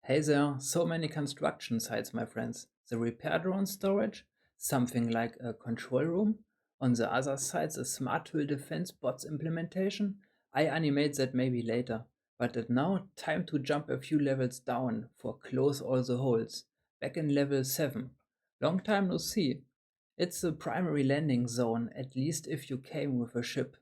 Hey there, so many construction sites, my friends. The repair drone storage, something like a control room. On the other side, the smart tool defense bots implementation. I animate that maybe later. But at now, time to jump a few levels down for close all the holes. Back in level 7. Long time no see. It's the primary landing zone, at least if you came with a ship.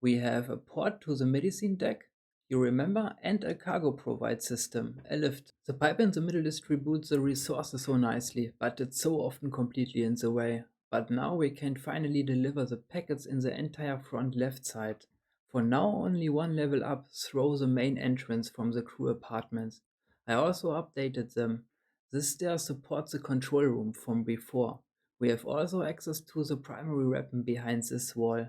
We have a port to the medicine deck, you remember, and a cargo provide system, a lift. The pipe in the middle distributes the resources so nicely, but it's so often completely in the way. But now we can finally deliver the packets in the entire front left side. For now, only one level up through the main entrance from the crew apartments. I also updated them. This stair supports the control room from before. We have also access to the primary weapon behind this wall.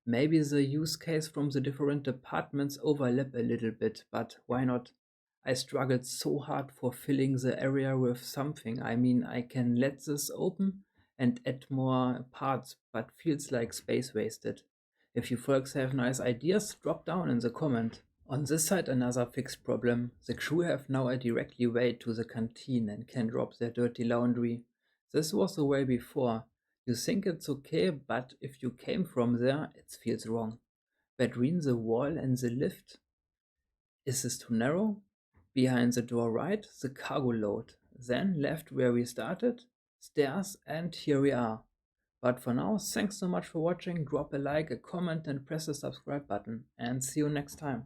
Maybe the use case from the different departments overlap a little bit, but why not? I struggled so hard for filling the area with something. I mean, I can let this open and add more parts, but feels like space wasted. If you folks have nice ideas, drop down in the comment. On this side, another fixed problem. The crew have now a directly way to the canteen and can drop their dirty laundry. This was the way before. You think it's okay, but if you came from there, it feels wrong. Between the wall and the lift, is this too narrow? Behind the door right, the cargo load. Then left where we started, stairs, and here we are. But for now, thanks so much for watching, drop a like, a comment and press the subscribe button, and see you next time.